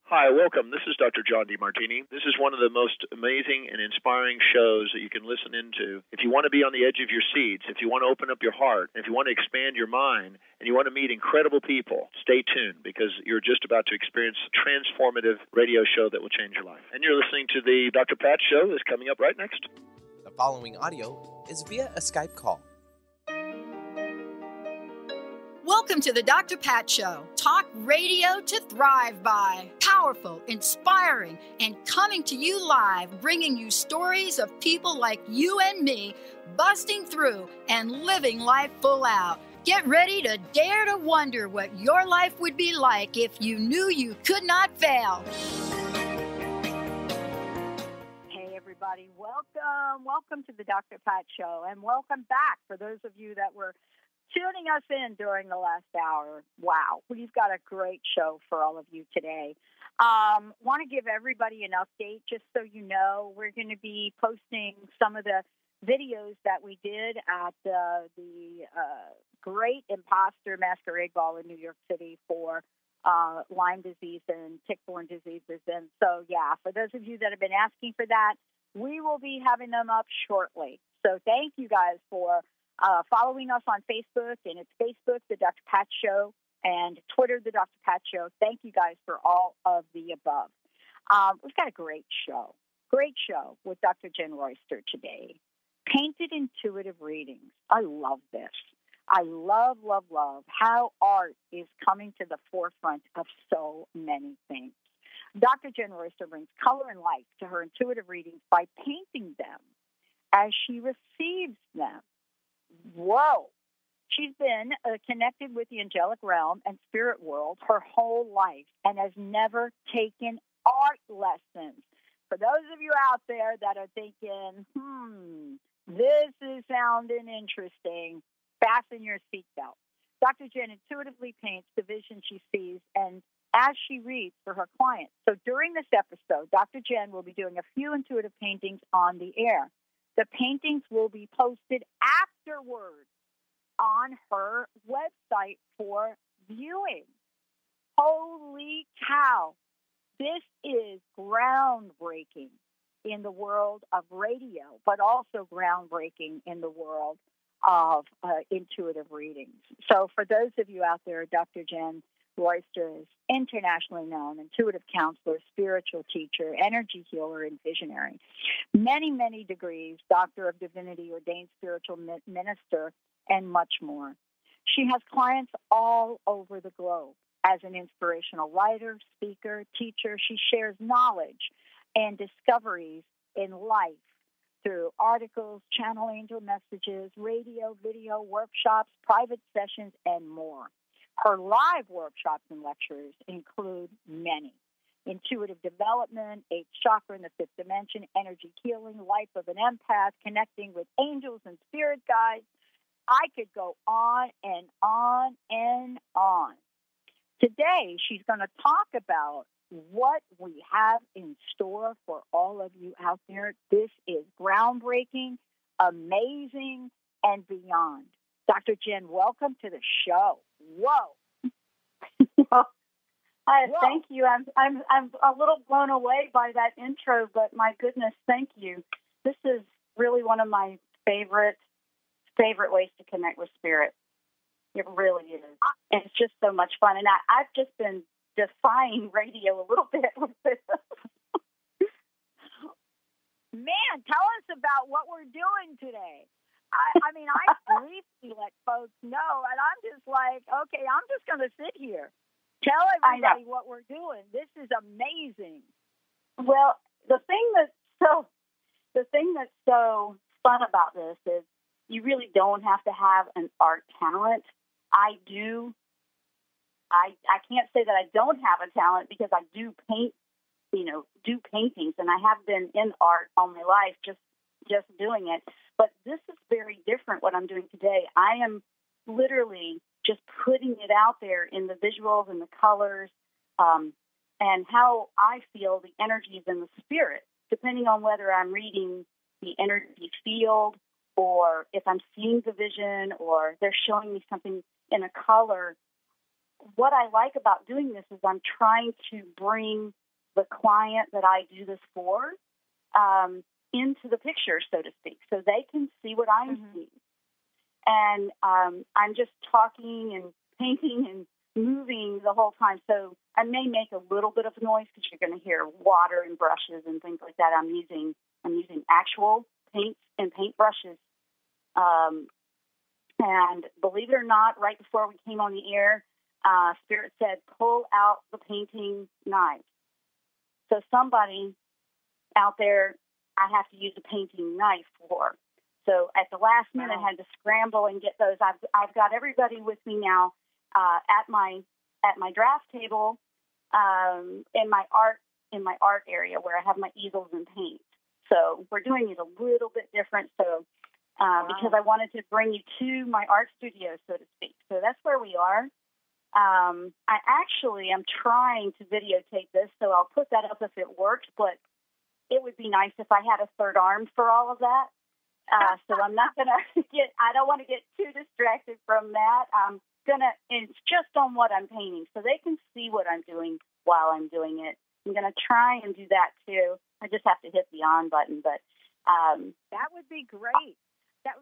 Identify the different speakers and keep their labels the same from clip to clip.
Speaker 1: Hi, welcome. This is Dr. John DeMartini. This is one of the most amazing and inspiring shows that you can listen into. If you want to be on the edge of your seats, if you want to open up your heart, if you want to expand your mind, and you want to meet incredible people, stay tuned because you're just about to experience a transformative radio show that will change your life. And you're listening to the Dr. Pat Show that's coming up right next.
Speaker 2: The following audio is via a Skype call.
Speaker 3: Welcome to the Dr. Pat Show. Talk radio to thrive by. Powerful, inspiring, and coming to you live, bringing you stories of people like you and me, busting through and living life full out. Get ready to dare to wonder what your life would be like if you knew you could not fail.
Speaker 4: Hey, everybody. Welcome to the Dr. Pat Show, and welcome back for those of you that were tuning us in during the last hour. Wow, we've got a great show for all of you today. Want to give everybody an update just so you know. We're going to be posting some of the videos that we did at the Great Imposter Masquerade Ball in New York City for Lyme disease and tick-borne diseases. And so, yeah, for those of you that have been asking for that, we will be having them up shortly. So thank you guys for following us on Facebook, and it's Facebook, The Dr. Pat Show, and Twitter, The Dr. Pat Show. Thank you guys for all of the above. We've got a great show with Dr. Jenn Royster today. Painted intuitive readings. I love this. I love how art is coming to the forefront of so many things. Dr. Jenn Royster brings color and light to her intuitive readings by painting them as she receives them. Whoa. She's been connected with the angelic realm and spirit world her whole life and has never taken art lessons. For those of you out there that are thinking, this is sounding interesting, fasten your seatbelt. Dr. Jenn intuitively paints the vision she sees and as she reads for her clients. So during this episode, Dr. Jenn will be doing a few intuitive paintings on the air. The paintings will be posted afterwards on her website for viewing. Holy cow. This is groundbreaking in the world of radio, but also groundbreaking in the world of intuitive readings. So for those of you out there, Dr. Jenn Royster is internationally known intuitive counselor, spiritual teacher, energy healer, and visionary. Many degrees, Doctor of Divinity, ordained spiritual minister, and much more. She has clients all over the globe. As an inspirational writer, speaker, teacher, she shares knowledge and discoveries in life through articles, channel angel messages, radio, video, workshops, private sessions, and more. Her live workshops and lectures include many. Intuitive development, 8th chakra in the 5th dimension, energy healing, life of an empath, connecting with angels and spirit guides. I could go on and on and on. Today, she's going to talk about what we have in store for all of you out there. This is groundbreaking, amazing, and beyond. Dr. Jenn, welcome to the show. Whoa.
Speaker 5: Thank you. I'm a little blown away by that intro, but my goodness, thank you. This is really one of my favorite ways to connect with spirit. It really is. And it's just so much fun. And I've just been defying radio a little bit with this.
Speaker 4: Man, tell us about what we're doing today. I mean, I briefly let folks know, and I'm just like, okay, I'm just going to sit here. Tell everybody what we're doing. This is amazing.
Speaker 5: Well, the thing that's so fun about this is you really don't have to have an art talent. I do. I can't say that I don't have a talent because I do paint, do paintings, and I have been in art all my life, just doing it. But this is very different, what I'm doing today. I am literally just putting it out there in the visuals and the colors and how I feel the energies and the spirit, depending on whether I'm reading the energy field or if I'm seeing the vision or they're showing me something in a color. what I like about doing this is I'm trying to bring the client that I do this for into the picture, so to speak, so they can see what I'm seeing. And I'm just talking and painting and moving the whole time. So I may make a little bit of noise because you're going to hear water and brushes and things like that. I'm using actual paints and paint brushes. And believe it or not, right before we came on the air, Spirit said, pull out the painting knife. So somebody out there, I have to use a painting knife for. So at the last minute, I had to scramble and get those. I've got everybody with me now at my draft table in my art area where I have my easels and paint. So we're doing it a little bit different. So because I wanted to bring you to my art studio, so to speak. So that's where we are. I actually am trying to videotape this, so I'll put that up if it works, but it would be nice if I had a third arm for all of that. So I'm not going to I don't want to get too distracted from that. It's just on what I'm painting, so they can see what I'm doing while I'm doing it. I'm going to try and do that too. I just have to hit the on button, but
Speaker 4: that would be great.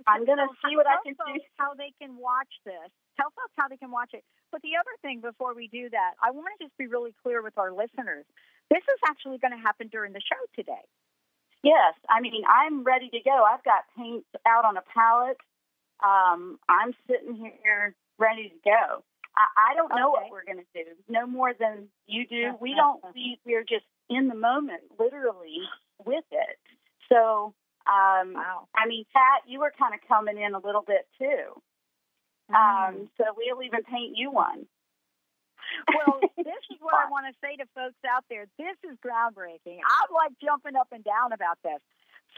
Speaker 5: I'm going to see what I can do.
Speaker 4: How they can watch this. Tell folks how they can watch it. But the other thing before we do that, I want to just be really clear with our listeners. This is actually going to happen during the show today.
Speaker 5: Yes. I mean, I'm ready to go. I've got paint out on a palette. I'm sitting here ready to go. I don't know what we're going to do, no more than you do. We're just in the moment, literally, with it. So, I mean, Pat, you were kind of coming in a little bit, too. So we'll even paint you one.
Speaker 4: Well, this is what I want to say to folks out there. This is groundbreaking. I'm like jumping up and down about this.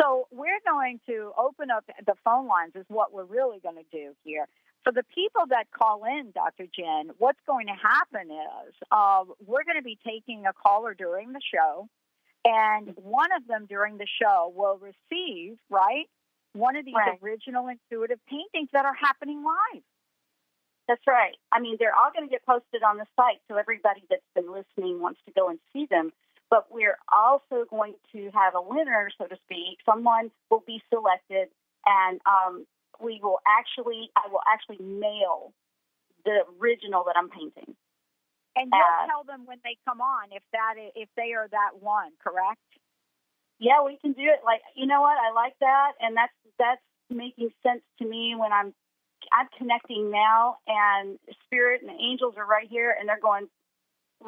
Speaker 4: So we're going to open up the phone lines is what we're really going to do here. For the people that call in, Dr. Jenn, what's going to happen is we're going to be taking a caller during the show, and one of them during the show will receive, one of these original intuitive paintings that are happening live.
Speaker 5: That's right. I mean, they're all going to get posted on the site, so everybody that's been listening wants to go and see them. But we're also going to have a winner, so to speak. Someone will be selected, and I will actually mail the original that I'm painting.
Speaker 4: And you'll tell them when they come on if they are that one, correct?
Speaker 5: Yeah, we can do it. Like, you know what? I like that, and that's making sense to me when I'm connecting now, and Spirit and the angels are right here, and they're going,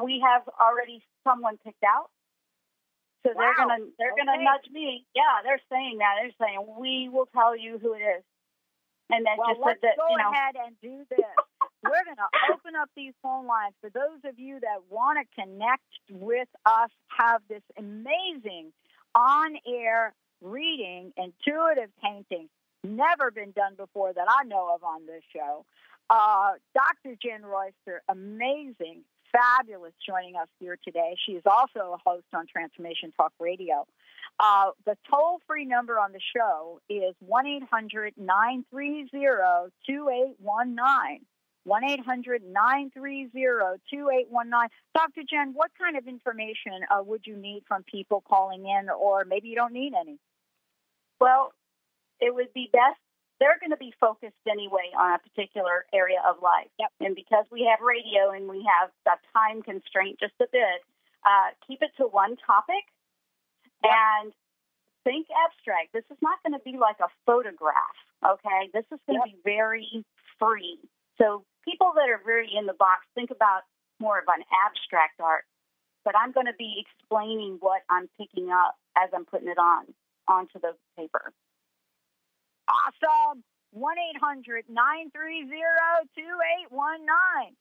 Speaker 5: we have already someone picked out. So they're gonna nudge me. Yeah, they're saying that. They're saying, we will tell you who it is. And then
Speaker 4: let's go ahead and do this. We're going to open up these phone lines for those of you that want to connect with us, have this amazing on-air reading, intuitive painting. Never been done before that I know of on this show. Dr. Jenn Royster, amazing, fabulous, joining us here today. She is also a host on Transformation Talk Radio. The toll-free number on the show is 1-800-930-2819. 1-800-930-2819. Dr. Jenn, what kind of information would you need from people calling in, or maybe you don't need any?
Speaker 5: Well, it would be best. They're going to be focused anyway on a particular area of life. Yep. And because we have radio and we have a time constraint just a bit, keep it to one topic. Yep. And think abstract. This is not going to be like a photograph, okay? This is going to be very free. So people that are very in the box, think about more of an abstract art. But I'm going to be explaining what I'm picking up as I'm putting it onto the paper.
Speaker 4: Awesome. 1-800-930-2819.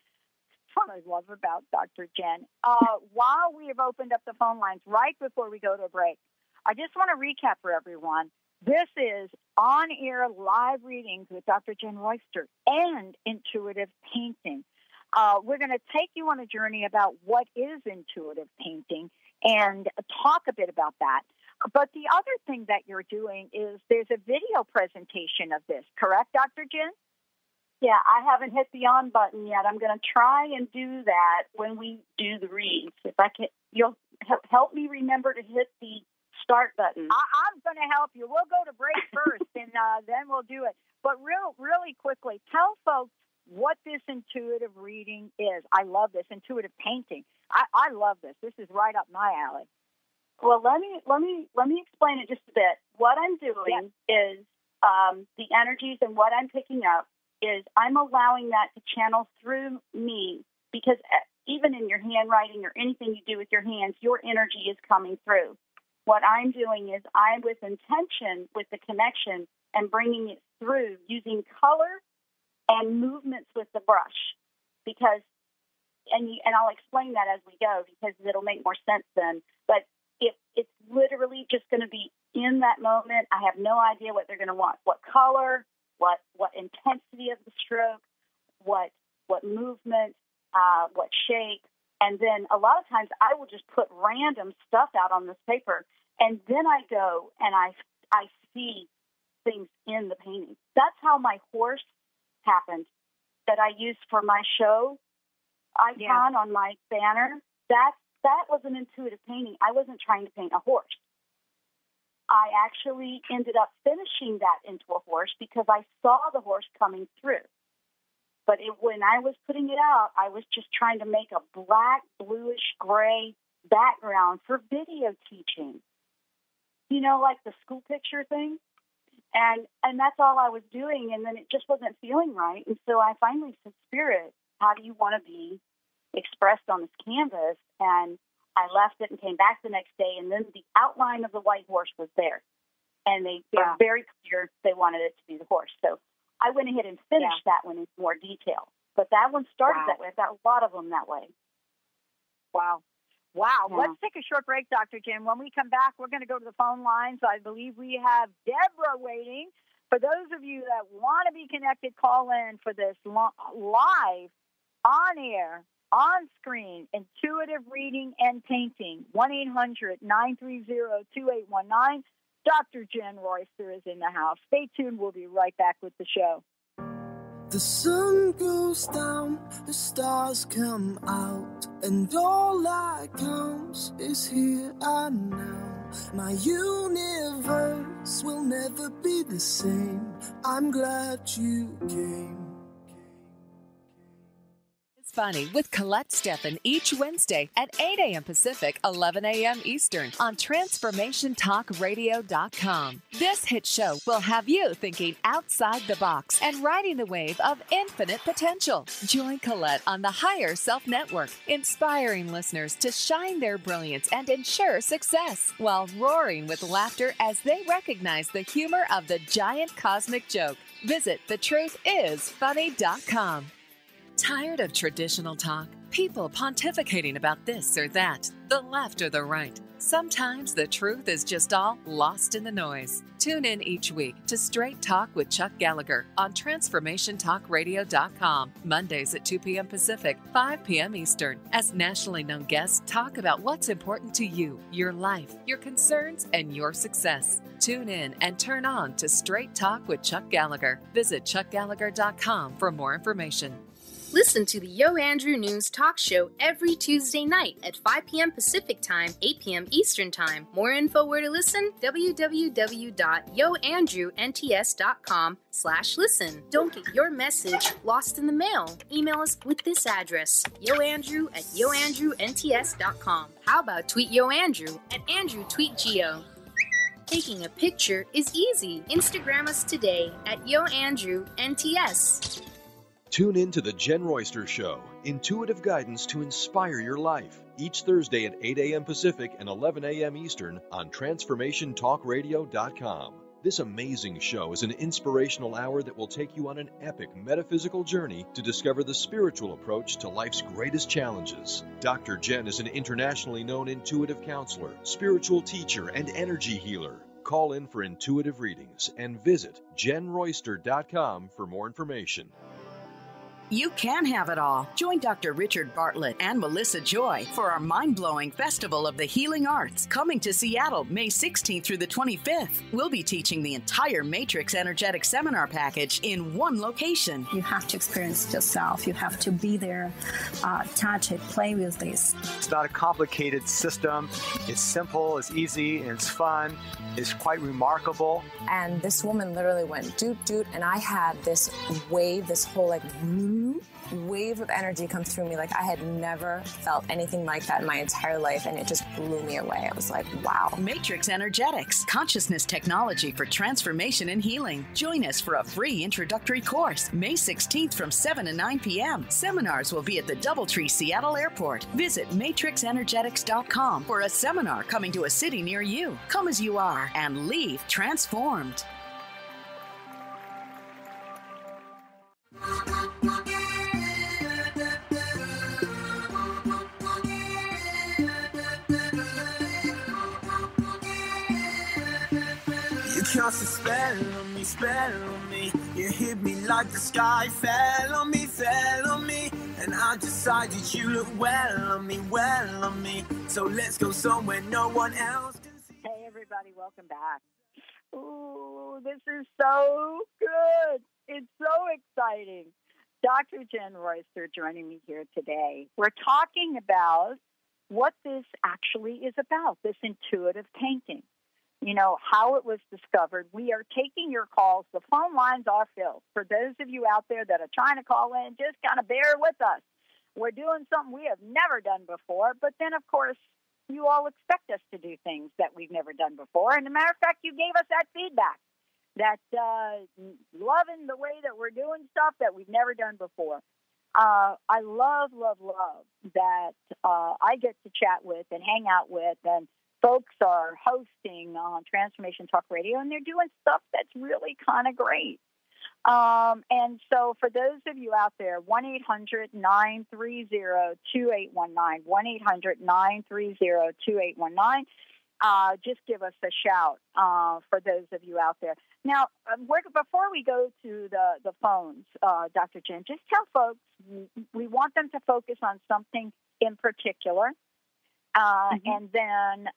Speaker 4: That's what I love about Dr. Jenn. While we have opened up the phone lines right before we go to a break, I just want to recap for everyone. This is on-air live readings with Dr. Jenn Royster and intuitive painting. We're going to take you on a journey about what is intuitive painting and talk a bit about that. But the other thing that you're doing is there's a video presentation of this, correct, Dr. Jenn?
Speaker 5: Yeah, I haven't hit the on button yet. I'm going to try and do that when we do the reads. If I can, you'll help me remember to hit the start button.
Speaker 4: I'm going to help you. We'll go to break first, and then we'll do it. But really quickly, tell folks what this intuitive reading is. I love this intuitive painting. I love this. This is right up my alley.
Speaker 5: Well, let me explain it just a bit. What I'm doing is the energies, and what I'm picking up is I'm allowing that to channel through me, because even in your handwriting or anything you do with your hands, your energy is coming through. What I'm doing is I'm with intention with the connection and bringing it through using color and movements with the brush, because and I'll explain that as we go, because it'll make more sense then. But it's literally just going to be in that moment. I have no idea what they're going to want, what color, what intensity of the stroke, what movement, what shape. And then a lot of times I will just put random stuff out on this paper, and then I go and I see things in the painting. That's how my horse happened, that I used for my show icon on my banner. That was an intuitive painting. I wasn't trying to paint a horse. I actually ended up finishing that into a horse because I saw the horse coming through. But when I was putting it out, I was just trying to make a black, bluish, gray background for video teaching. You know, like the school picture thing. And that's all I was doing, and then it just wasn't feeling right. And so I finally said, Spirit, how do you want to be expressed on this canvas? And I left it and came back the next day, and then the outline of the white horse was there. And they were very clear they wanted it to be the horse. So I went ahead and finished that one in more detail. But that one started that way. I've got a lot of them that way.
Speaker 4: Wow.
Speaker 5: Yeah.
Speaker 4: Let's take a short break, Dr. Jenn. When we come back, we're going to go to the phone lines. I believe we have Deborah waiting. For those of you that want to be connected, call in for this live, on-air, on-screen, intuitive reading and painting. 1-800-930-2819. Dr. Jenn Royster is in the house. Stay tuned. We'll be right back with the show.
Speaker 6: The sun goes down, the stars come out, and all that counts is here and now. My universe will never be the same. I'm glad you came.
Speaker 7: Funny with Colette Steffen each Wednesday at 8 a.m. Pacific, 11 a.m. Eastern on TransformationTalkRadio.com. This hit show will have you thinking outside the box and riding the wave of infinite potential. Join Colette on the Higher Self Network, inspiring listeners to shine their brilliance and ensure success while roaring with laughter as they recognize the humor of the giant cosmic joke. Visit thetruthisfunny.com. Tired of traditional talk? People pontificating about this or that, the left or the right. Sometimes the truth is just all lost in the noise. Tune in each week to Straight Talk with Chuck Gallagher on TransformationTalkRadio.com, Mondays at 2 p.m. Pacific, 5 p.m. Eastern, as nationally known guests talk about what's important to you, your life, your concerns, and your success. Tune in and turn on to Straight Talk with Chuck Gallagher. Visit ChuckGallagher.com for more information.
Speaker 8: Listen to the Yo Andrew News Talk Show every Tuesday night at 5 p.m. Pacific Time, 8 p.m. Eastern Time. More info where to listen? www.yoandrewnts.com/listen. Don't get your message lost in the mail. Email us with this address, yoandrew@yoandrewnts.com. How about tweet Yo Andrew at AndrewTweetGeo? Taking a picture is easy. Instagram us today at YoAndrewNTS.
Speaker 9: Tune in to the Jenn Royster Show, intuitive guidance to inspire your life, each Thursday at 8 a.m. Pacific and 11 a.m. Eastern on TransformationTalkRadio.com. This amazing show is an inspirational hour that will take you on an epic metaphysical journey to discover the spiritual approach to life's greatest challenges. Dr. Jenn is an internationally known intuitive counselor, spiritual teacher, and energy healer. Call in for intuitive readings and visit JennRoyster.com for more information.
Speaker 10: You can have it all. Join Dr. Richard Bartlett and Melissa Joy for our mind-blowing Festival of the Healing Arts, coming to Seattle May 16th through the 25th. We'll be teaching the entire Matrix Energetic Seminar package in one location.
Speaker 11: You have to experience it yourself. You have to be there, touch it, play with this.
Speaker 12: It's not a complicated system. It's simple, it's easy, and it's fun. It's quite remarkable.
Speaker 13: And this woman literally went doot, doot, and I had this wave, this whole like wave of energy come through me. Like I had never felt anything like that in my entire life, and it just blew me away. I was like, wow.
Speaker 10: Matrix Energetics, consciousness technology for transformation and healing. Join us for a free introductory course, May 16th from 7 to 9 p.m. Seminars will be at the Doubletree Seattle Airport. Visit matrixenergetics.com for a seminar coming to a city near you. Come as you are and leave transformed.
Speaker 6: You cast a spell on me. You hit me like the sky fell on me. And I decided you look well on me. So let's go somewhere no one else can see.
Speaker 4: Hey, everybody, welcome back. Ooh, this is so good. It's so exciting. Dr. Jenn Royster joining me here today. We're talking about what this actually is about, this intuitive painting. You know, how it was discovered. We are taking your calls. The phone lines are filled. For those of you out there that are trying to call in, just kind of bear with us. We're doing something we have never done before, but then, of course, you all expect us to do things that we've never done before. And as a matter of fact, you gave us that feedback, that loving the way that we're doing stuff that we've never done before. I love that I get to chat with and hang out with, and folks are hosting on Transformation Talk Radio, and they're doing stuff that's really kind of great. And so for those of you out there, 1-800-930-2819, 1-800-930-2819, just give us a shout for those of you out there. Now, before we go to the phones, Dr. Jenn, just tell folks we want them to focus on something in particular. And then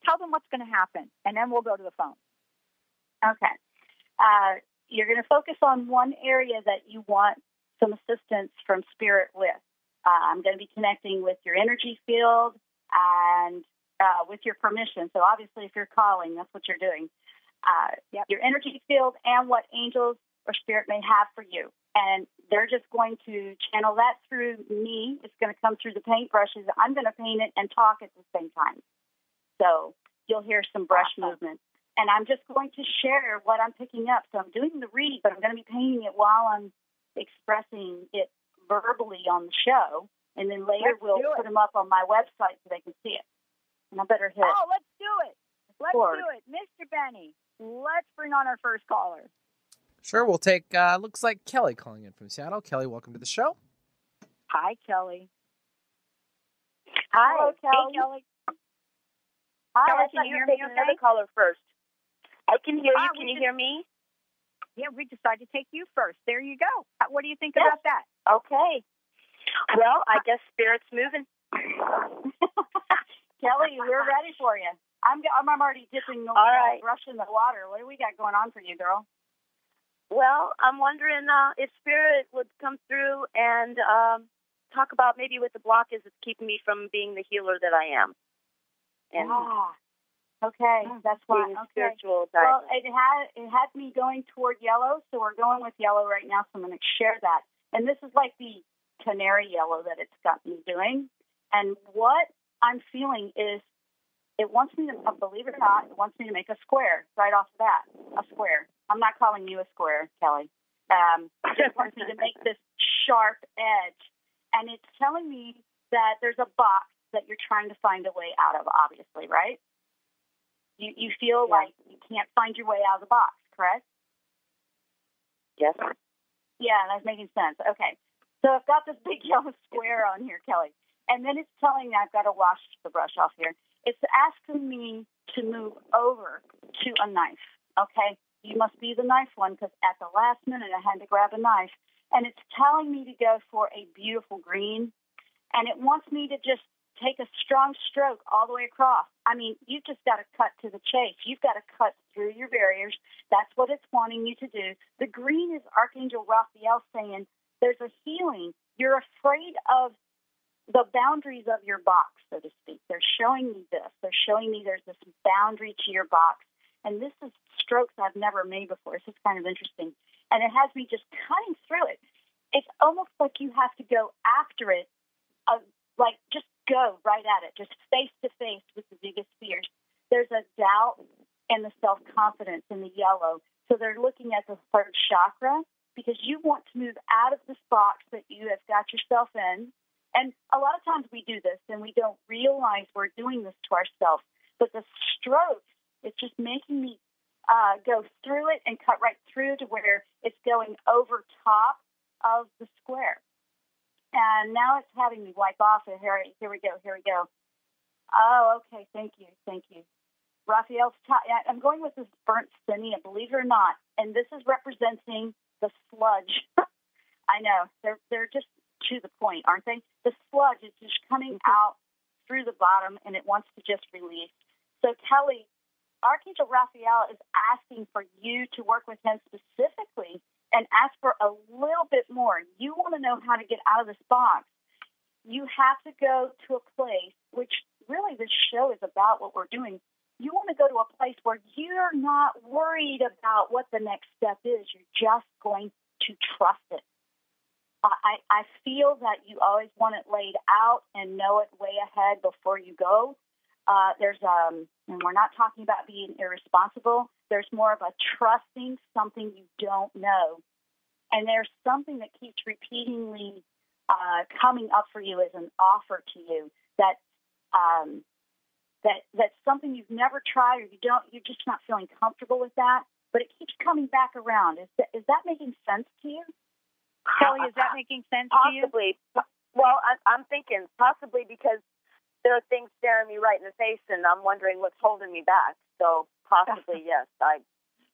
Speaker 4: tell them what's going to happen, and then we'll go to the phone.
Speaker 5: Okay. You're going to focus on one area that you want some assistance from Spirit with. I'm going to be connecting with your energy field and with your permission. So obviously, if you're calling, that's what you're doing. Your energy field and what angels or Spirit may have for you. And they're just going to channel that through me. It's going to come through the paintbrushes. I'm going to paint it and talk at the same time. So you'll hear some brush movement. And I'm just going to share what I'm picking up. So I'm doing the read, but I'm going to be painting it while I'm expressing it verbally on the show. And then later we'll put them up on my website so they can see it. And I better hit.
Speaker 4: Oh, let's do it. Let's do it. Mr. Benny, let's bring on our first caller.
Speaker 2: Sure, we'll take, looks like Kelly calling in from Seattle. Kelly, welcome to the show.
Speaker 4: Hi, Kelly.
Speaker 5: Hi, Kelly.
Speaker 4: Hey, Kelly.
Speaker 5: Hi, Kelly, can you hear me okay? Another caller first. I can hear you. Can you hear me?
Speaker 4: Yeah, we decided to take you first. There you go. What do you think about that?
Speaker 5: Okay. Well, I guess Spirit's moving. Kelly, we're ready for you. I'm already dipping the brush in the water. What do we got going on for you, girl?
Speaker 14: Well, I'm wondering if Spirit would come through and talk about maybe what the block is that's keeping me from being the healer that I am. And
Speaker 5: okay, that's why.
Speaker 14: Spiritual type.
Speaker 5: Well, it had me going toward yellow, so we're going with yellow right now. So I'm going to share that. And this is like the canary yellow that it's got me doing. And what I'm feeling is it wants me to, believe it or not, it wants me to make a square right off the bat. A square. I'm not calling you a square, Kelly. It just wants me to make this sharp edge. And it's telling me that there's a box that you're trying to find a way out of, obviously, right? You feel like you can't find your way out of the box, correct?
Speaker 14: Yes.
Speaker 5: Yeah, that's making sense. Okay. So I've got this big yellow square on here, Kelly. And then it's telling me I've got to wash the brush off here. It's asking me to move over to a knife, okay? you must be the knife one, because at the last minute I had to grab a knife. And it's telling me to go for a beautiful green. And it wants me to just take a strong stroke all the way across. I mean, you've just got to cut to the chase. You've got to cut through your barriers. That's what it's wanting you to do. The green is Archangel Raphael saying there's a healing. You're afraid of the boundaries of your box, so to speak. They're showing me this. They're showing me there's this boundary to your box. And this is strokes I've never made before. This is kind of interesting. And it has me just cutting through it. It's almost like you have to go after it, like just go right at it, just face to face with the biggest fears. There's a doubt and the self-confidence in the yellow. So they're looking at the third chakra because you want to move out of this box that you have got yourself in. And a lot of times we do this and we don't realize we're doing this to ourselves. But the stroke is just making me go through it and cut right through to where it's going over top of the square. And now it's having me wipe off it. Here we go. Oh, okay. Thank you. Raphael's I'm going with this burnt sienna, believe it or not. And this is representing the sludge. I know. They're just to the point, aren't they? The sludge is just coming out through the bottom, and it wants to just release. So, Kelly, Archangel Raphael is asking for you to work with him specifically and ask for a little bit more. You want to know how to get out of this box. You have to go to a place, which really this show is about what we're doing. You want to go to a place where you're not worried about what the next step is. You're just going to trust it. I feel that you always want it laid out and know it way ahead before you go. And we're not talking about being irresponsible. There's more of a trusting something you don't know. And there's something that keeps repeatedly coming up for you as an offer to you that's something you've never tried or you're just not feeling comfortable with that, but it keeps coming back around. Is that making sense to you?
Speaker 4: Kelly, is that making sense to you?
Speaker 14: Possibly. Well, I'm thinking possibly because there are things staring me right in the face, and I'm wondering what's holding me back. So possibly, yes.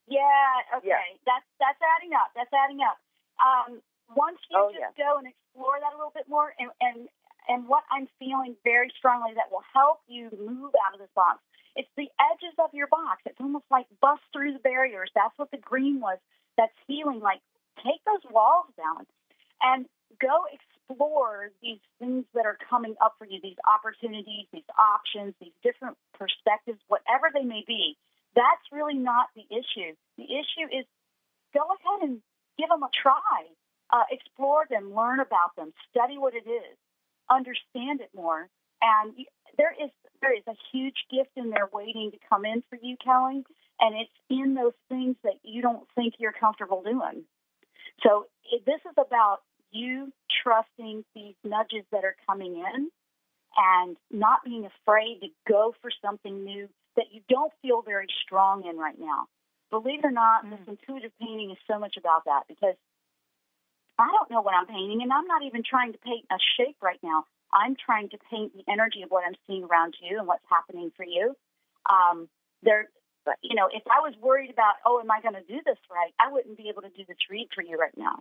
Speaker 5: Yeah. Okay.
Speaker 14: Yeah.
Speaker 5: That's adding up. Once you go and explore that a little bit more, and what I'm feeling very strongly that will help you move out of this box, it's the edges of your box. It's almost like bust through the barriers. That's what the green was. That's healing. Like take those walls down and go explore these things that are coming up for you, these opportunities, these options, these different perspectives, whatever they may be. That's really not the issue. The issue is go ahead and give them a try. Explore them, learn about them, study what it is, understand it more. And there is a huge gift in there waiting to come in for you, Kelly, and it's in those things that you don't think you're comfortable doing. So this is about you trusting these nudges that are coming in and not being afraid to go for something new that you don't feel very strong in right now. Believe it or not, this intuitive painting is so much about that because I don't know what I'm painting, and I'm not even trying to paint a shape right now. I'm trying to paint the energy of what I'm seeing around you and what's happening for you. If I was worried about, am I going to do this right, I wouldn't be able to do this read for you right now.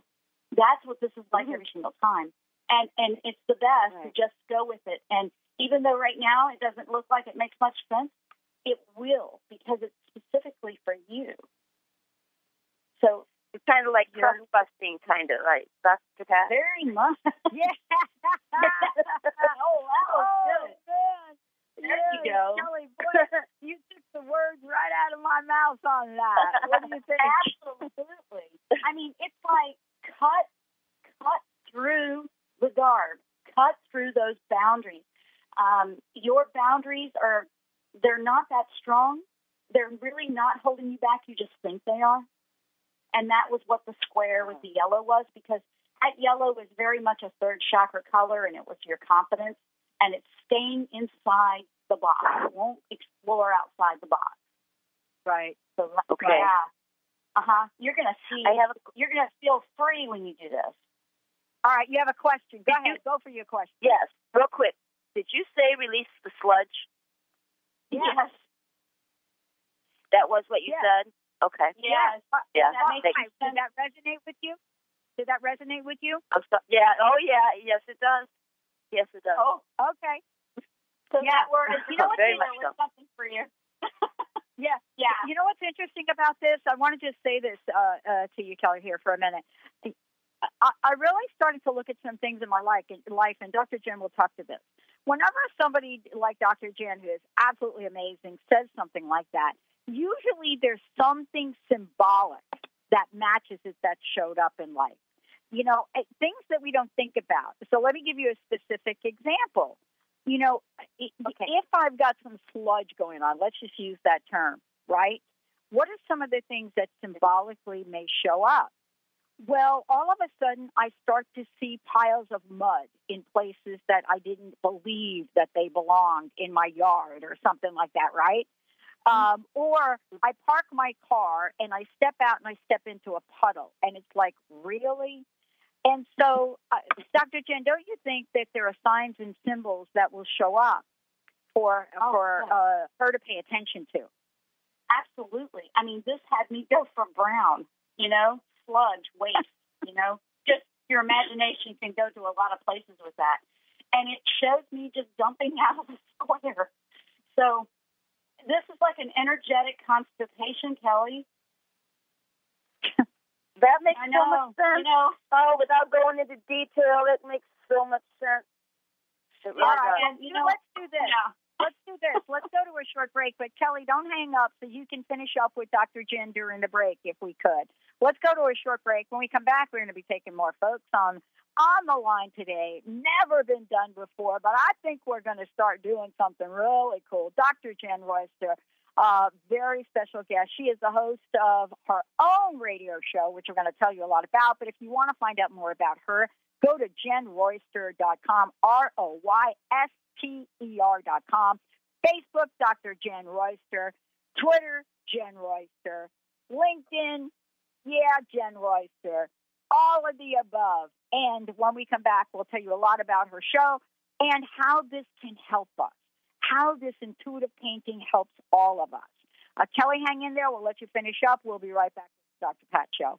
Speaker 5: That's what this is like every single time. And it's the best to just go with it. And even though right now it doesn't look like it makes much sense, it will because it's specifically for you. So
Speaker 14: it's kind of like trust busting, kind of like that's the path.
Speaker 5: Very much. Yeah. Oh, that was good.
Speaker 4: Man.
Speaker 5: There you go.
Speaker 4: Kelly, boy, you took the words right out of my mouth on that. What do you think?
Speaker 5: Absolutely. I mean, it's like cut through the guard, cut through those boundaries. Your boundaries they're not that strong. They're really not holding you back. You just think they are. And that was what the square with the yellow was, because that yellow was very much a third chakra color, and it was your confidence, and it's staying inside the box. It won't explore outside the box.
Speaker 4: Right.
Speaker 5: So,
Speaker 14: okay.
Speaker 5: Yeah. You're gonna see. You're gonna feel free when you do this.
Speaker 4: All right. You have a question. Go ahead. Go for your question.
Speaker 14: Yes. Real quick. Did you say release the sludge?
Speaker 5: Yes.
Speaker 14: That was what you said? Okay.
Speaker 4: Yes.
Speaker 14: Yeah.
Speaker 4: Did that resonate with you? Did that resonate with you?
Speaker 14: Yeah. Oh, yeah. Yes, it does. Yes, it does.
Speaker 4: Oh, okay.
Speaker 14: So
Speaker 4: yeah.
Speaker 14: that word is very much so.
Speaker 4: Something for you. Yeah. You know what's interesting about this? I want to just say this to you, Kelly, here for a minute. I really started to look at some things in my life, and Dr. Jenn will talk to this. Whenever somebody like Dr. Jenn, who is absolutely amazing, says something like that, usually there's something symbolic that matches it that showed up in life. You know, things that we don't think about. So let me give you a specific example. You know, if I've got some sludge going on, let's just use that term, right? What are some of the things that symbolically may show up? Well, all of a sudden, I start to see piles of mud in places that I didn't believe that they belonged in my yard or something like that, right? Or I park my car and I step out and I step into a puddle, and it's like, really? And so, Dr. Jenn, don't you think that there are signs and symbols that will show up for her to pay attention to?
Speaker 5: Absolutely. I mean, this had me go for brown, sludge, waste, just your imagination can go to a lot of places with that. And it shows me just dumping out of the square. So this is like an energetic constipation, Kelly.
Speaker 14: That makes so much sense. Without going into detail, it makes so much sense.
Speaker 4: All right, and let's do this. Yeah. Let's do this. Let's go to a short break. But, Kelly, don't hang up so you can finish up with Dr. Jenn during the break if we could. Let's go to a short break. When we come back, we're going to be taking more folks on the line today. Never been done before, but I think we're going to start doing something really cool. Dr. Jenn Royster, very special guest. She is the host of her own radio show, which we're going to tell you a lot about. But if you want to find out more about her, go to JennRoyster.com, ROYSTER.com. Facebook, Dr. Jenn Royster. Twitter, Jenn Royster. LinkedIn, Jenn Royster. All of the above. And when we come back, we'll tell you a lot about her show and how this can help us, how this intuitive painting helps all of us. Kelly, hang in there. We'll let you finish up. We'll be right back with the Dr. Pat Show.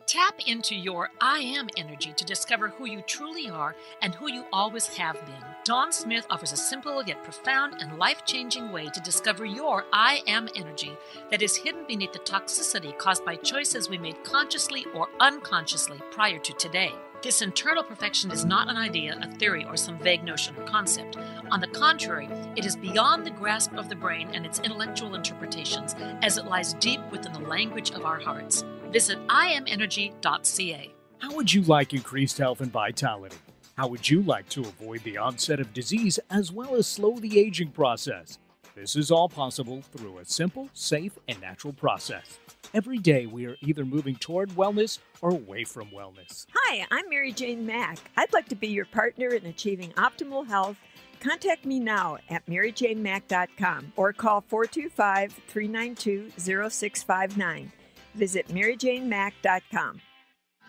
Speaker 15: Tap into your I Am energy to discover who you truly are and who you always have been. Dawn Smith offers a simple yet profound and life-changing way to discover your I Am energy that is hidden beneath the toxicity caused by choices we made consciously or unconsciously prior to today. This internal perfection is not an idea, a theory, or some vague notion or concept. On the contrary, it is beyond the grasp of the brain and its intellectual interpretations, as it lies deep within the language of our hearts. Visit IamEnergy.ca.
Speaker 16: How would you like increased health and vitality? How would you like to avoid the onset of disease as well as slow the aging process? This is all possible through a simple, safe, and natural process. Every day we are either moving toward wellness or away from wellness.
Speaker 17: Hi, I'm Mary Jane Mack. I'd like to be your partner in achieving optimal health. Contact me now at maryjanemack.com or call 425-392-0659. Visit maryjanemack.com.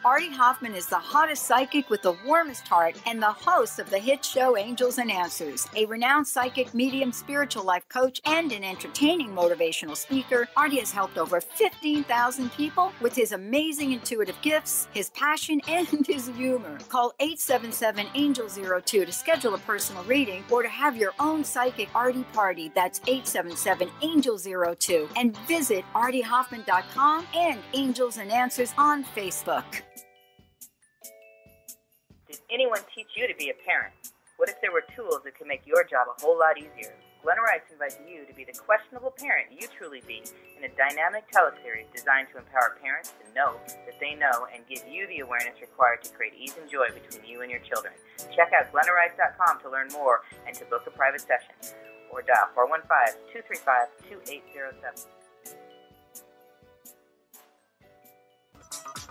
Speaker 3: Artie Hoffman is the hottest psychic with the warmest heart and the host of the hit show Angels and Answers. A renowned psychic, medium, spiritual life coach, and an entertaining motivational speaker, Artie has helped over 15,000 people with his amazing intuitive gifts, his passion, and his humor. Call 877-ANGEL-02 to schedule a personal reading or to have your own psychic Artie party. That's 877-ANGEL-02. And visit artiehoffman.com and Angels and Answers on Facebook.
Speaker 18: Did anyone teach you to be a parent? What if there were tools that could make your job a whole lot easier? Glenna Rice invites you to be the questionable parent you truly be in a dynamic teleseries designed to empower parents to know that they know and give you the awareness required to create ease and joy between you and your children. Check out GlennaRice.com to learn more and to book a private session. Or dial 415-235-2807.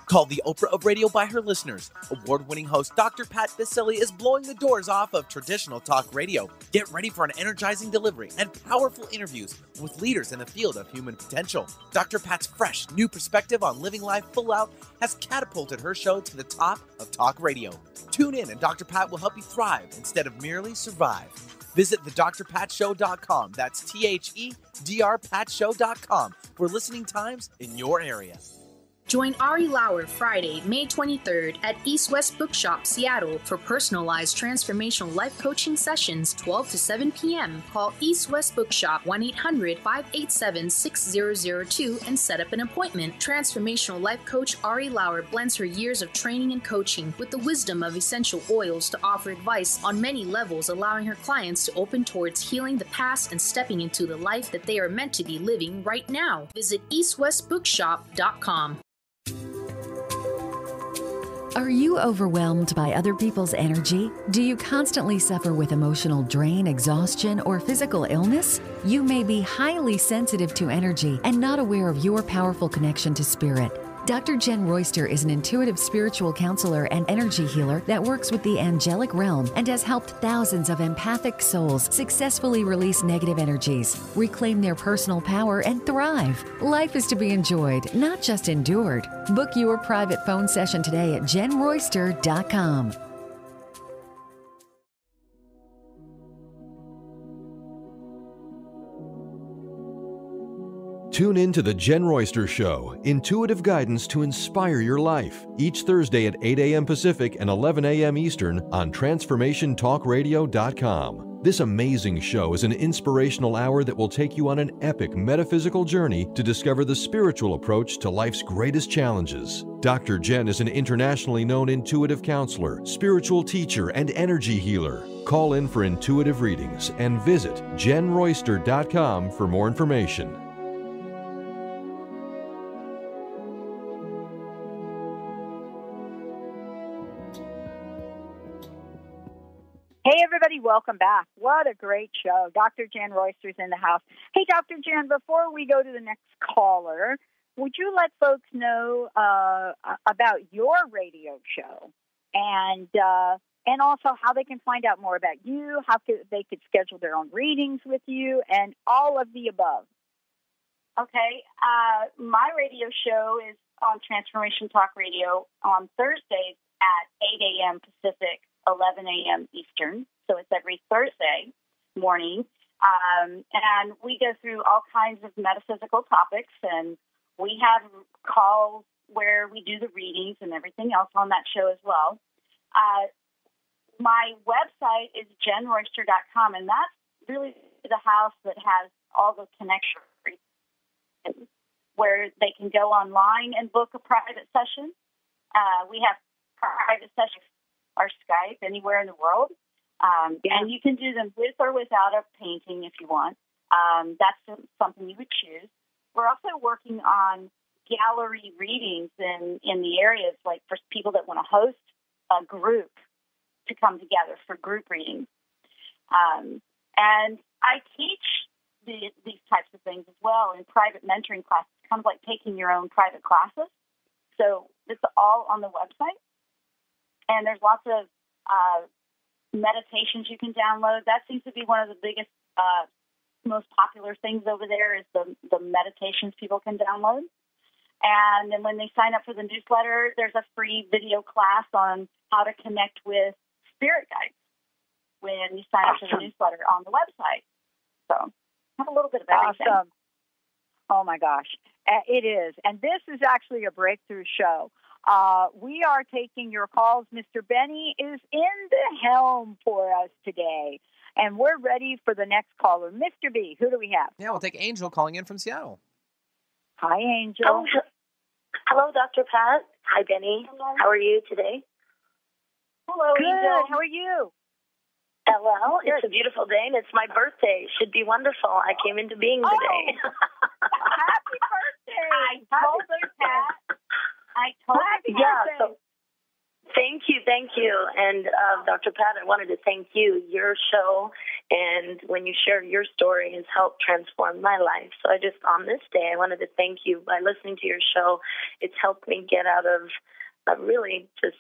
Speaker 19: Called the Oprah of radio by her listeners, award-winning host Dr. Pat Baccili is blowing the doors off of traditional talk radio. Get ready for an energizing delivery and powerful interviews with leaders in the field of human potential. Dr. Pat's fresh, new perspective on living life full out has catapulted her show to the top of talk radio. Tune in and Dr. Pat will help you thrive instead of merely survive. Visit thedrpatshow.com. That's THEDRPatshow.com for listening times in your area.
Speaker 8: Join Ari Lauer Friday, May 23rd at East West Bookshop, Seattle for personalized transformational life coaching sessions 12 to 7 p.m. Call East West Bookshop 1-800-587-6002 and set up an appointment. Transformational life coach Ari Lauer blends her years of training and coaching with the wisdom of essential oils to offer advice on many levels, allowing her clients to open towards healing the past and stepping into the life that they are meant to be living right now. Visit eastwestbookshop.com.
Speaker 20: Are you overwhelmed by other people's energy? Do you constantly suffer with emotional drain, exhaustion, or physical illness? You may be highly sensitive to energy and not aware of your powerful connection to spirit. Dr. Jenn Royster is an intuitive spiritual counselor and energy healer that works with the angelic realm and has helped thousands of empathic souls successfully release negative energies, reclaim their personal power, and thrive. Life is to be enjoyed, not just endured. Book your private phone session today at JennRoyster.com.
Speaker 9: Tune in to The Jenn Royster Show, intuitive guidance to inspire your life, each Thursday at 8 a.m. Pacific and 11 a.m. Eastern on TransformationTalkRadio.com. This amazing show is an inspirational hour that will take you on an epic metaphysical journey to discover the spiritual approach to life's greatest challenges. Dr. Jenn is an internationally known intuitive counselor, spiritual teacher, and energy healer. Call in for intuitive readings and visit JennRoyster.com for more information.
Speaker 4: Hey, everybody, welcome back. What a great show. Dr. Jenn Royster's in the house. Hey, Dr. Jenn, before we go to the next caller, would you let folks know about your radio show and also how they can find out more about you, how they could schedule their own readings with you, and all of the above?
Speaker 5: Okay. My radio show is on Transformation Talk Radio on Thursdays at 8 a.m. Pacific, 11 a.m. Eastern, so it's every Thursday morning, and we go through all kinds of metaphysical topics, and we have calls where we do the readings and everything else on that show as well. My website is JennRoyster.com, and that's really the house that has all the connections where they can go online and book a private session. We have private sessions or Skype anywhere in the world. And you can do them with or without a painting if you want. That's something you would choose. We're also working on gallery readings in the areas, like for people that want to host a group to come together for group readings. And I teach these types of things as well in private mentoring classes, kind of like taking your own private classes. So it's all on the website. And there's lots of meditations you can download. That seems to be one of the biggest, most popular things over there is the meditations people can download. And then when they sign up for the newsletter, there's a free video class on how to connect with spirit guides when you sign up for the newsletter on the website. So have a little bit of everything.
Speaker 4: Awesome. Oh, my gosh. It is. And this is actually a breakthrough show. We are taking your calls. Mr. Benny is in the helm for us today, and we're ready for the next caller. Mr. B, who do we have?
Speaker 2: Yeah, we'll take Angel calling in from Seattle.
Speaker 4: Hi, Angel.
Speaker 14: Oh, hello, Dr. Pat. Hi, Benny. Hello. How are you today?
Speaker 4: Hello,
Speaker 14: Good.
Speaker 4: Angel. How are you?
Speaker 14: Well, it's a beautiful day, and it's my birthday. Should be wonderful. I came into being today.
Speaker 4: Happy birthday. I told her, Pat.
Speaker 14: So thank you. And Dr. Pat, I wanted to thank you. Your show and And when you share your story, has helped transform my life. So I just, on this day, I wanted to thank you. By listening to your show, it's helped me get out of a really just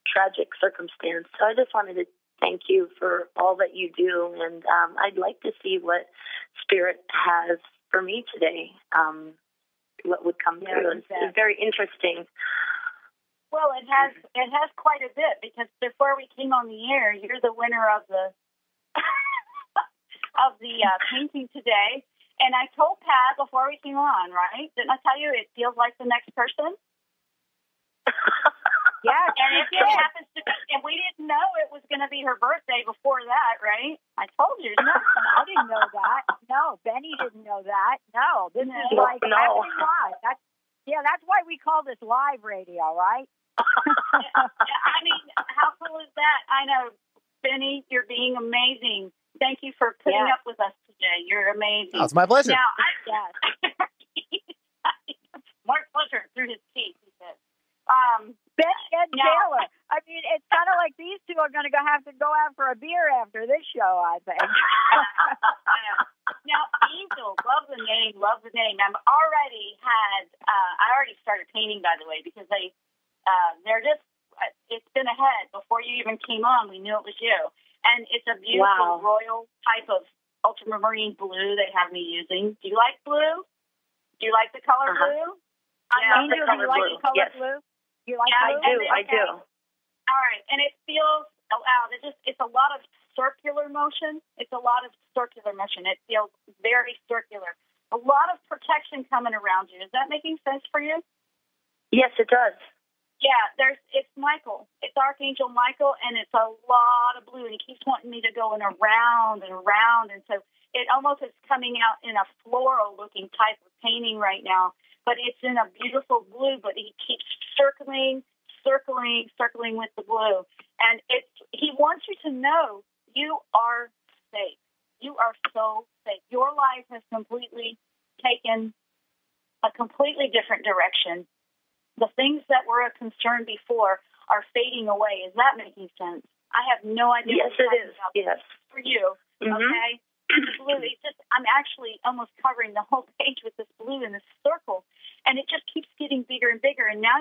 Speaker 14: tragic circumstance. So I just wanted to thank you for all that you do. And I'd like to see what Spirit has for me today. What would come through. It's very interesting.
Speaker 5: Well, it has quite a bit, because before we came on the air, you're the winner of the of the painting today. And I told Pat before we came on, right? Didn't I tell you it feels like the next person? Yeah, and if it happens to be, and we didn't know it was going to be her birthday before that, right? I told you.
Speaker 4: No, I didn't know that. No, Benny didn't know that. No, this is like happening live. That's why we call this live radio, right?
Speaker 5: I mean, how cool is that? I know, Benny, you're being amazing. Thank you for putting up with us today. You're amazing.
Speaker 2: Oh, it's my pleasure.
Speaker 5: Now, more pleasure through his teeth, he said.
Speaker 4: Benny and Taylor. I mean, it's kind of like these two are going to have to go out for a beer after this show, I think.
Speaker 5: Now, Angel, love the name. I already started painting, by the way, because they're just, it's been ahead. Before you even came on, we knew it was you. And it's a beautiful royal type of ultramarine blue they have me using. Do you like blue? Do you like the color blue?
Speaker 4: Angel, do you like the color blue? You like blue?
Speaker 14: I do.
Speaker 5: All right. And it feels, it's a lot of circular motion. It feels very circular. A lot of protection coming around you. Is that making sense for you?
Speaker 14: Yes, it does.
Speaker 5: Yeah, it's Michael. It's Archangel Michael, and it's a lot of blue, and he keeps wanting me to go in around and around, and so it almost is coming out in a floral-looking type of painting right now, but it's in a beautiful blue, but he keeps circling with the blue, and he wants you to know you are safe. You are so safe. Your life has completely taken a completely different direction. The things that were a concern before are fading away. Is that making sense? I have no idea.
Speaker 14: Yes, it is. Yes.
Speaker 5: For you, okay? Blue. I'm actually almost covering the whole page with this blue in this circle, and it just keeps getting bigger and bigger. And now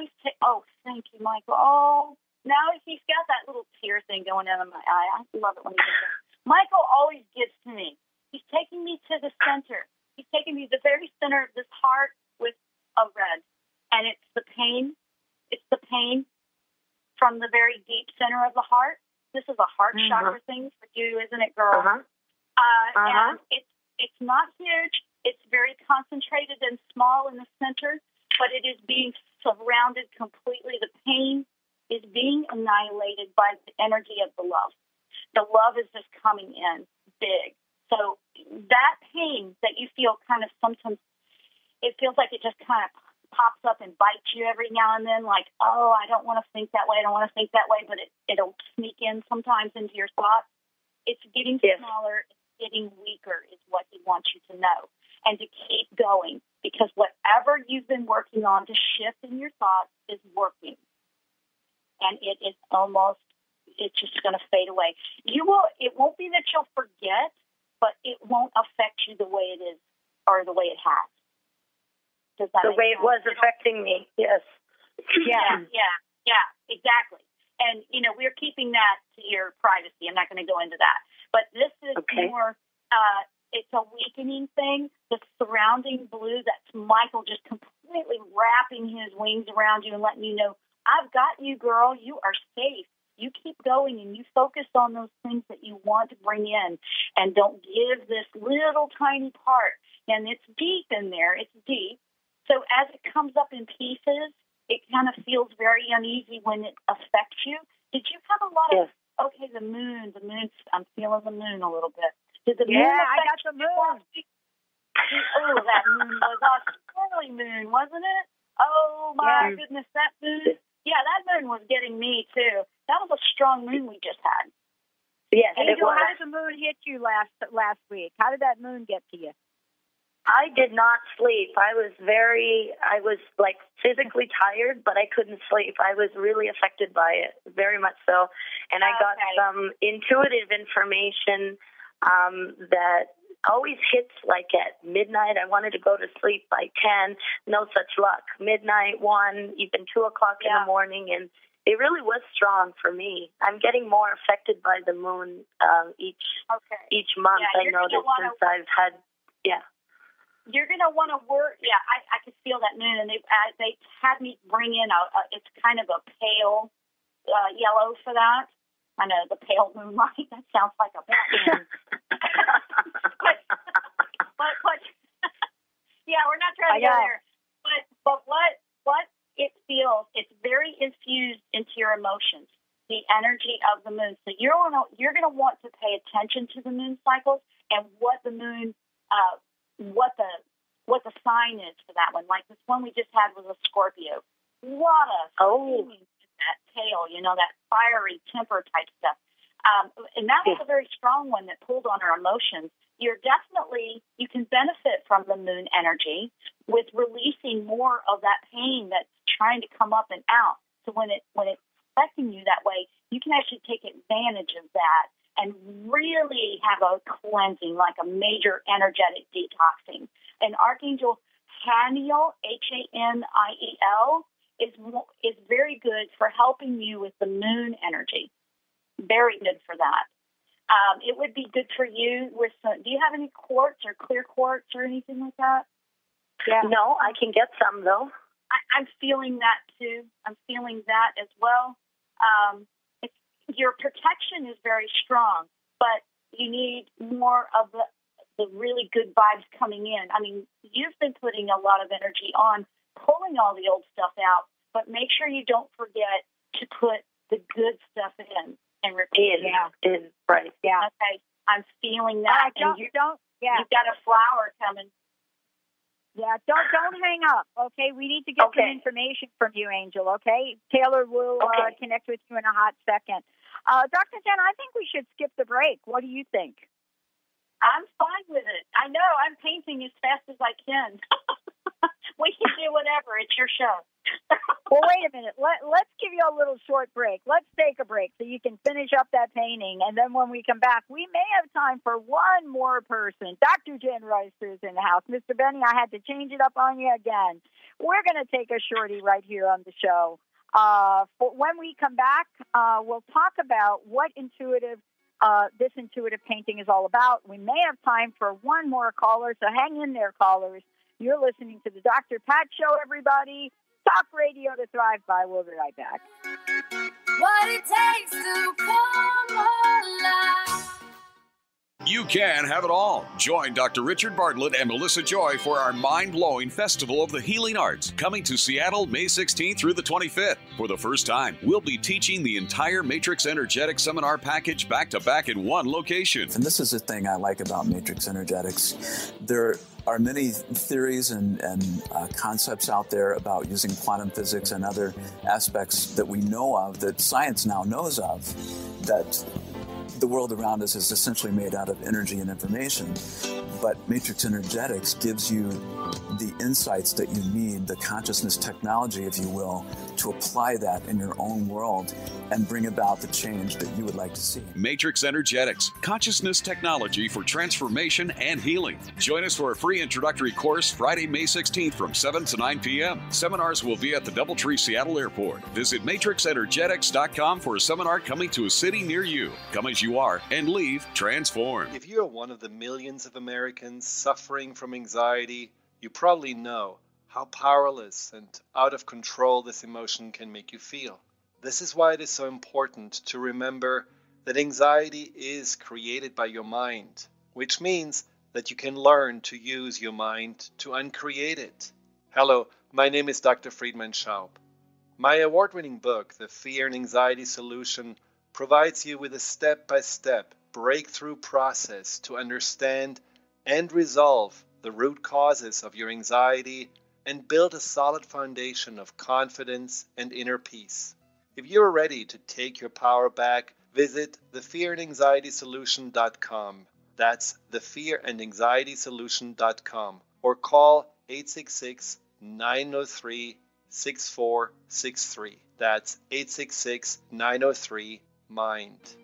Speaker 5: thank you, Michael. Oh, now he's got that little tear thing going out of my eye. I love it when he does that. Michael always gets to me. He's taking me to the center. He's taking me to the very center of this heart with a red. And it's the pain. It's the pain from the very deep center of the heart. This is a heart chakra thing for you, isn't it, girl? And it's not huge. It's very concentrated and small in the center, but it is being surrounded completely. The pain is being annihilated by the energy of the love. The love is just coming in big. So that pain that you feel kind of sometimes, it feels like it just kind of pops up and bites you every now and then, like, oh, I don't want to think that way, but it'll sneak in sometimes into your thoughts. It's getting smaller, it's getting weaker is what he wants you to know, and to keep going, because whatever you've been working on to shift in your thoughts is working, and it's just going to fade away. It won't be that you'll forget, but it won't affect you the way it is or the way it has.
Speaker 14: The way it was affecting me, yes.
Speaker 5: Yeah, exactly. And, we're keeping that to your privacy. I'm not going to go into that. But this is more, it's a weakening thing. The surrounding blue, that's Michael just completely wrapping his wings around you and letting you know, I've got you, girl. You are safe. You keep going and you focus on those things that you want to bring in, and don't give this little tiny part. And it's deep in there. It's deep. So as it comes up in pieces, it kind of feels very uneasy when it affects you. Did you have a lot of, the moon, I'm feeling the moon a little bit. Did the moon affect
Speaker 4: I got the moon.
Speaker 5: Oh, that moon was a swirly moon, wasn't it? Oh, my goodness, that moon. Yeah, that moon was getting me, too. That was a strong moon we just had.
Speaker 14: Yes,
Speaker 4: Angel, how did the moon hit you last week? How did that moon get to you?
Speaker 14: I did not sleep. I was like physically tired, but I couldn't sleep. I was really affected by it, very much so. And I got some intuitive information that always hits like at midnight. I wanted to go to sleep by 10. No such luck. Midnight, 1, even 2 o'clock in the morning. And it really was strong for me. I'm getting more affected by the moon each month.
Speaker 4: Yeah,
Speaker 14: I noticed since I've had,
Speaker 4: You're going to want to work. Yeah, I could feel that moon, and they had me bring in it's kind of a pale yellow for that. I know, the pale moonlight. That sounds like a Batman. but yeah, we're not trying to go there. But what it feels, it's very infused into your emotions, the energy of the moon. So you're going to want to pay attention to the moon cycles and what the moon, what the sign is for that one. Like this one we just had was a Scorpio. What a feeling in that tail, that fiery temper type stuff. And that was a very strong one that pulled on our emotions. You can benefit from the moon energy with releasing more of that pain that's trying to come up and out. So when it's affecting you that way, you can actually take advantage of that and really have a cleansing, like a major energetic detoxing. And Archangel Haniel, Haniel, is very good for helping you with the moon energy. Very good for that. It would be good for you with some. Do you have any quartz or clear quartz or anything like that?
Speaker 14: Yeah. No, I can get some though.
Speaker 4: I'm feeling that too. I'm feeling that as well. Your protection is very strong, but you need more of the really good vibes coming in. I mean, you've been putting a lot of energy on pulling all the old stuff out, but make sure you don't forget to put the good stuff in and repeat.
Speaker 14: Right.
Speaker 4: Yeah. Okay. I'm feeling that.
Speaker 5: You've got
Speaker 4: a flower coming.
Speaker 5: Yeah, don't hang up, okay? We need to get some information from you, Angel, okay? Taylor will connect with you in a hot second. Dr. Jenn, I think we should skip the break. What do you think?
Speaker 4: I'm fine with it. I know. I'm painting as fast as I can. We can do whatever. It's your show.
Speaker 5: Well, wait a minute. Let's give you a little short break. Let's take a break so you can finish up that painting. And then when we come back, we may have time for one more person. Dr. Jenn Royster is in the house. Mr. Benny, I had to change it up on you again. We're going to take a shorty right here on the show. When we come back, we'll talk about what this intuitive painting is all about. We may have time for one more caller, so hang in there, callers. You're listening to the Dr. Pat Show, everybody. Talk radio to thrive by. We'll be right back.
Speaker 6: What it takes to come alive.
Speaker 21: You can have it all. Join Dr. Richard Bartlett and Melissa Joy for our mind-blowing Festival of the Healing Arts, coming to Seattle May 16th through the 25th. For the first time, we'll be teaching the entire Matrix Energetics Seminar package back-to-back in one location.
Speaker 22: And this is the thing I like about Matrix Energetics. There are many theories and concepts out there about using quantum physics and other aspects that we know of, that science now knows of, that the world around us is essentially made out of energy and information. But Matrix Energetics gives you the insights that you need, the consciousness technology, if you will, to apply that in your own world and bring about the change that you would like to see.
Speaker 21: Matrix Energetics, consciousness technology for transformation and healing. Join us for a free introductory course Friday, May 16th from 7 to 9 p.m. Seminars will be at the DoubleTree Seattle Airport. Visit matrixenergetics.com for a seminar coming to a city near you. Come as you are and leave transformed.
Speaker 23: If you're one of the millions of Americans suffering from anxiety, you probably know how powerless and out of control this emotion can make you feel. This is why it is so important to remember that anxiety is created by your mind, which means that you can learn to use your mind to uncreate it. Hello, my name is Dr. Friedman Schaub. My award-winning book, The Fear and Anxiety Solution, provides you with a step-by-step breakthrough process to understand and resolve the root causes of your anxiety and build a solid foundation of confidence and inner peace. If you're ready to take your power back, visit thefearandanxietysolution.com. That's thefearandanxietysolution.com, or call 866-903-6463. That's 866-903-MIND.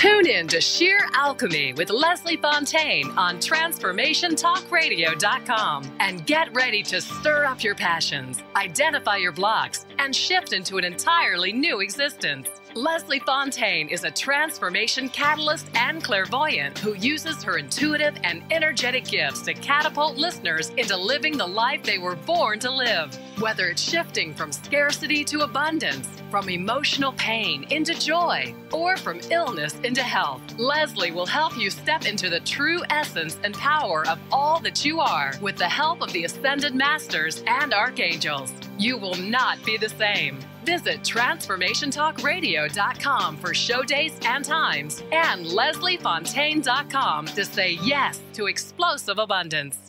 Speaker 1: Tune in to Sheer Alchemy with Leslie Fontaine on TransformationTalkRadio.com and get ready to stir up your passions, identify your blocks, and shift into an entirely new existence. Leslie Fontaine is a transformation catalyst and clairvoyant who uses her intuitive and energetic gifts to catapult listeners into living the life they were born to live. Whether it's shifting from scarcity to abundance, from emotional pain into joy, or from illness into health, Leslie will help you step into the true essence and power of all that you are with the help of the Ascended Masters and Archangels. You will not be the same. Visit TransformationTalkRadio.com for show dates and times, and LeslieFontaine.com to say yes to explosive abundance.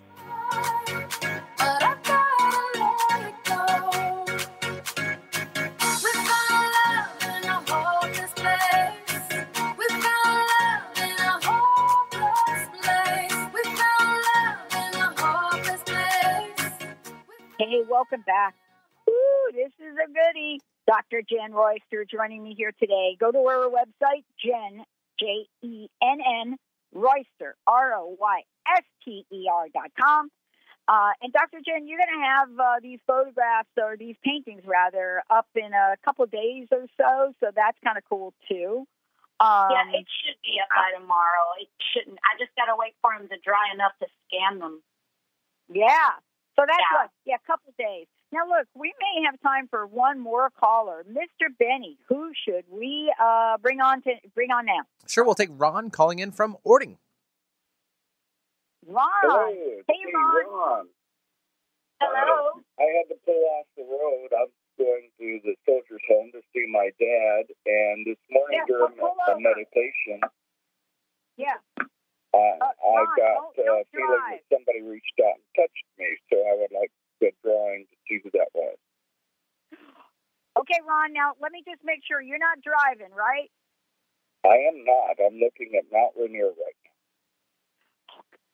Speaker 4: Hey, welcome back. Ooh, this is a goodie. Dr. Jenn Royster joining me here today. Go to our website, Jenn, Jenn, Royster, ROYSTER.com. And Dr. Jenn, you're going to have these photographs, or these paintings rather, up in a couple of days or so. So that's kind of cool too.
Speaker 5: Yeah, it should be up by tomorrow. It shouldn't. I just got to wait for them to dry enough to scan them.
Speaker 4: Yeah. So that's what, a couple of days. Now, look, we may have time for one more caller. Mr. Benny, who should we bring on now?
Speaker 2: Sure, we'll take Ron calling in from Ording.
Speaker 4: Ron.
Speaker 7: Hello.
Speaker 4: Hey, Ron.
Speaker 5: Hello.
Speaker 7: I had to pull off the road. I was going to the Soldier's Home to see my dad, and this morning during the meditation, I got a feeling that somebody reached out and touched me, so I would like to get drawing to see who that was.
Speaker 4: Okay, Ron, now let me just make sure you're not driving, right?
Speaker 7: I am not. I'm looking at Mount Rainier right now.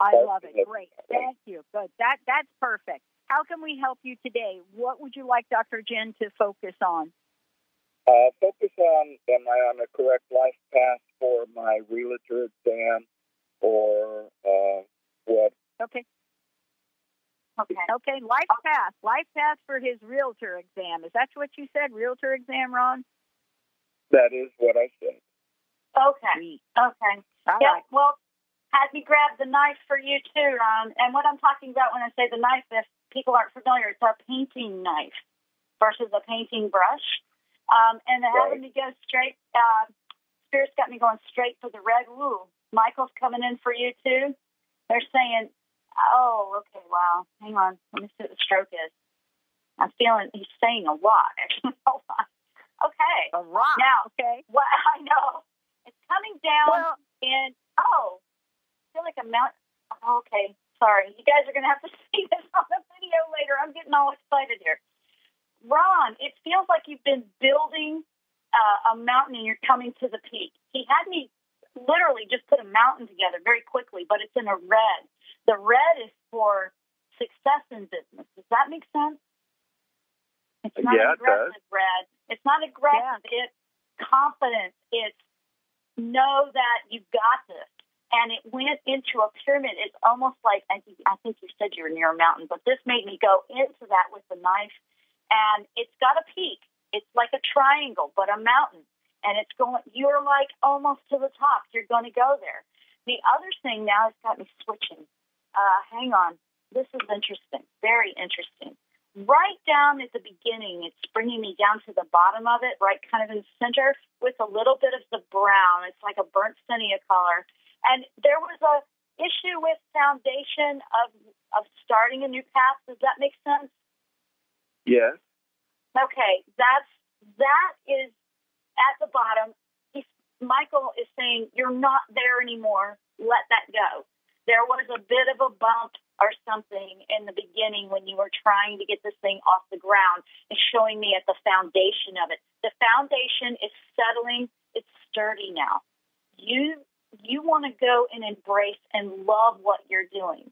Speaker 4: I love it. Great. Thank you. Good. That's perfect. How can we help you today? What would you like Dr. Jenn to focus on?
Speaker 7: Focus on, am I on the correct life path for my realtor exam, or what?
Speaker 4: Okay. Life path for his realtor exam. Is that what you said? Realtor exam, Ron?
Speaker 7: That is what I said.
Speaker 5: Okay.
Speaker 4: All right.
Speaker 5: Well, had me grab the knife for you too, Ron. And what I'm talking about when I say the knife, if people aren't familiar, it's our painting knife versus a painting brush. And having me go straight, Spirit's got me going straight for the red. Woo. Michael's coming in for you too. They're saying, oh, okay, wow. Hang on. Let me see what the stroke is. I'm feeling he's saying a lot. Hold on. Okay.
Speaker 4: A lot.
Speaker 5: Now,
Speaker 4: okay.
Speaker 5: Well, I know. It's coming down I feel like a mount. Okay. Sorry. You guys are going to have to see this on the video later. I'm getting all excited here. Ron, it feels like you've been building a mountain and you're coming to the peak. He had me literally just put a mountain together very quickly, but it's in a red. The red is for success in business. Does that make sense? It's not aggressive red. It's not aggressive. Yeah. It's confidence. It's know that you've got this. And it went into a pyramid. It's almost like, I think you said you were near a mountain, but this made me go into that with the knife. And it's got a peak. It's like a triangle, but a mountain. And it's going, you're like almost to the top. You're going to go there. The other thing now has got me switching. Hang on. This is interesting. Very interesting. Right down at the beginning, it's bringing me down to the bottom of it, right kind of in the center with a little bit of the brown. It's like a burnt sienna color. And there was a issue with foundation of starting a new path. Does that make sense?
Speaker 7: Yes.
Speaker 5: Okay, that is at the bottom. Michael is saying you're not there anymore. Let that go. There was a bit of a bump or something in the beginning when you were trying to get this thing off the ground. It's showing me at the foundation of it. The foundation is settling. It's sturdy now. You want to go and embrace and love what you're doing.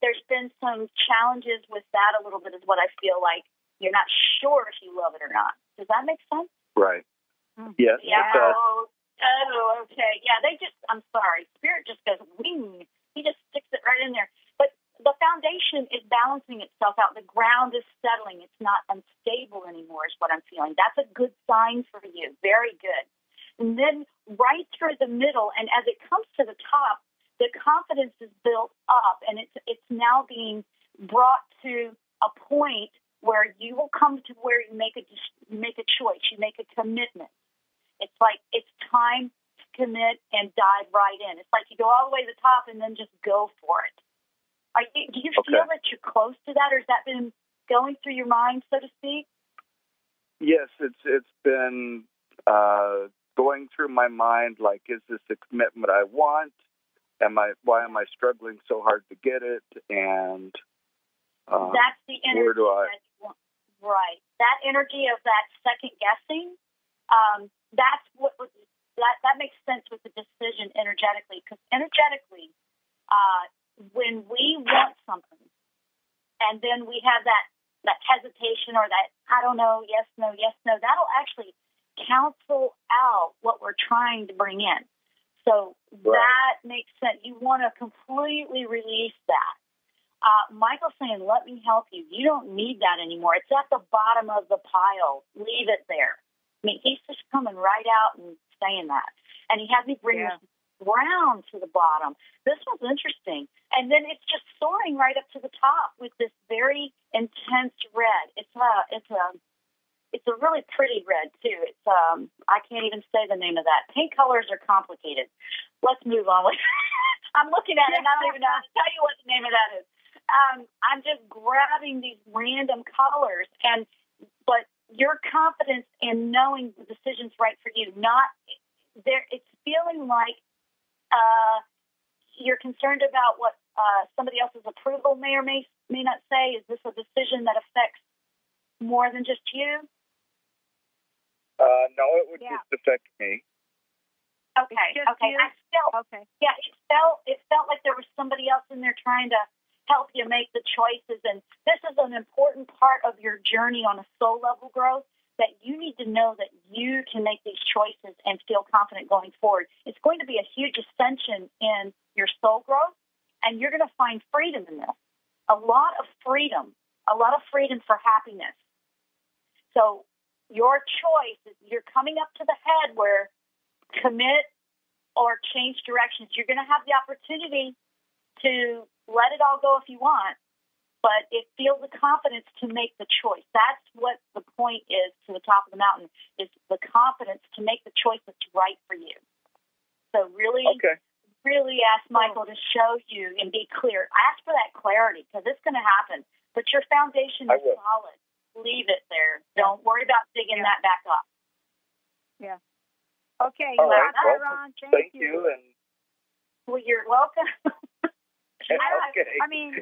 Speaker 5: There's been some challenges with that a little bit is what I feel like. You're not sure if you love it or not. Does that make sense?
Speaker 7: Right. Yes.
Speaker 5: Yeah. Oh, okay. Yeah, I'm sorry. Spirit just goes wing. He just sticks it right in there. But the foundation is balancing itself out. The ground is settling. It's not unstable anymore is what I'm feeling. That's a good sign for you. Very good. And then right through the middle, and as it comes to the top, the confidence is built up, and it's now being brought to a point where you will come to where you make a choice, you make a commitment. It's like it's time to commit and dive right in. It's like you go all the way to the top and then just go for it. Do you feel that you're close to that, or has that been going through your mind, so to speak?
Speaker 7: Yes, it's been going through my mind. Like, is this the commitment I want? Why am I struggling so hard to get it? And
Speaker 5: that's the energy.
Speaker 7: Where do I?
Speaker 5: Right, that energy of that second guessing. That's what that makes sense with the decision energetically, because energetically, when we want something, and then we have that hesitation or that I don't know, yes, no, that'll actually cancel out what we're trying to bring in. So that makes sense. You want to completely release that. Michael's saying, let me help you. You don't need that anymore. It's at the bottom of the pile. Leave it there. I mean, he's just coming right out and saying that. And he had me bring this brown to the bottom. This was interesting. And then it's just soaring right up to the top with this very intense red. It's a really pretty red, too. It's I can't even say the name of that. Paint colors are complicated. Let's move on. I'm looking at it and I don't even know how to tell you what the name of that is. I'm just grabbing these random colors, but your confidence in knowing the decision's right for you, not there. It's feeling like you're concerned about what somebody else's approval may or may not say. Is this a decision that affects more than just you?
Speaker 7: No, it would just affect me.
Speaker 5: Okay. It felt like there was somebody else in there trying to help you make the choices, and this is an important part of your journey on a soul level growth, that you need to know that you can make these choices and feel confident going forward. It's going to be a huge ascension in your soul growth, and you're going to find freedom in this. A lot of freedom for happiness. So your choice is you're coming up to the head where commit or change directions. You're going to have the opportunity to let it all go if you want, but it feels the confidence to make the choice. That's what the point is to the top of the mountain, is the confidence to make the choice that's right for you. So really ask Michael to show you and be clear. Ask for that clarity, because it's going to happen. But your foundation is solid. Leave it there. Don't worry about digging that back up.
Speaker 4: Yeah. Okay.
Speaker 7: All right.
Speaker 4: Ron,
Speaker 7: thank you. And
Speaker 5: well, you're welcome.
Speaker 4: I mean,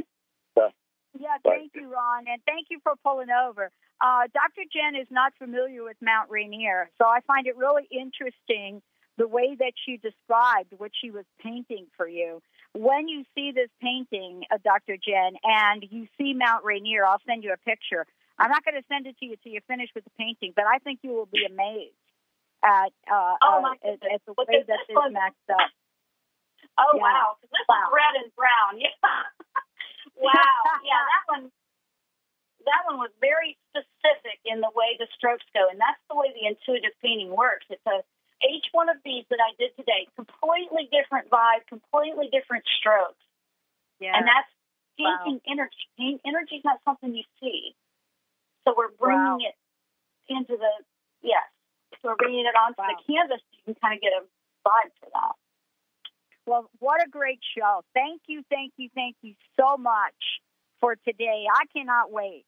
Speaker 4: thank you, Ron, and thank you for pulling over. Dr. Jenn is not familiar with Mount Rainier, so I find it really interesting the way that she described what she was painting for you. When you see this painting, Dr. Jenn, and you see Mount Rainier, I'll send you a picture. I'm not going to send it to you till you finish with the painting, but I think you will be amazed at the way that this maxed up.
Speaker 5: Oh, yeah. Wow. This is red and brown. Yeah. Wow. Yeah, that one was very specific in the way the strokes go, and that's the way the intuitive painting works. Each one of these that I did today, completely different vibe, completely different strokes. Yeah. And that's painting energy. Paint energy is not something you see. So we're bringing it into so we're bringing it onto the canvas. So you can kind of get a vibe for that.
Speaker 4: Well, what a great show. Thank you so much for today. I cannot wait.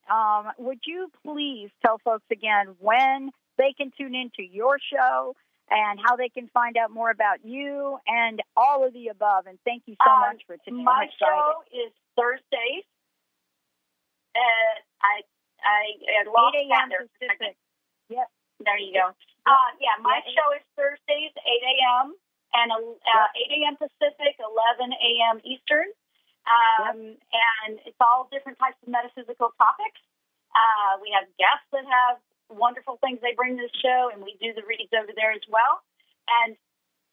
Speaker 4: Would you please tell folks again when they can tune into your show and how they can find out more about you and all of the above? And thank you so much for today.
Speaker 5: My show is Thursdays at 8 a.m. Pacific. Yep. There you go. My show is Thursdays, 8 a.m. and 8 a.m. Pacific, 11 a.m. Eastern. And it's all different types of metaphysical topics. We have guests that have wonderful things they bring to the show, and we do the readings over there as well. And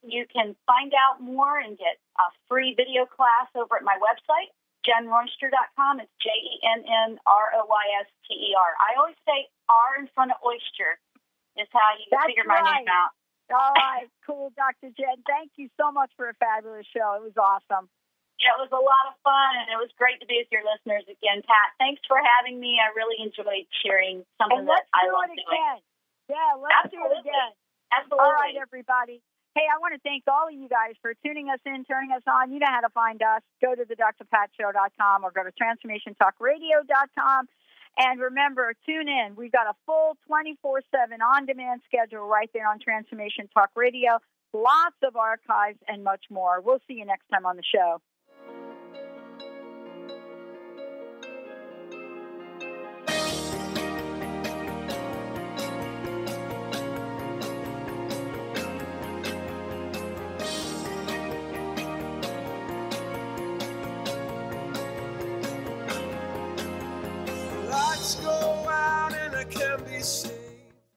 Speaker 5: You can find out more and get a free video class over at my website, JennRoyster.com. It's JennRoyster. I always say R in front of oyster is how you figure my name out.
Speaker 4: All right, cool, Dr. Jenn. Thank you so much for a fabulous show. It was awesome.
Speaker 5: Yeah, it was a lot of fun, and it was great to be with your listeners again, Pat. Thanks for having me. I really enjoyed sharing something that I love doing.
Speaker 4: Again. Yeah, let's do it again.
Speaker 5: Absolutely.
Speaker 4: All right, everybody. Hey, I want to thank all of you guys for tuning us in, turning us on. You know how to find us. Go to thedrpatshow.com or go to transformationtalkradio.com. And remember, tune in. We've got a full 24/7 on-demand schedule right there on Transformation Talk Radio. Lots of archives and much more. We'll see you next time on the show.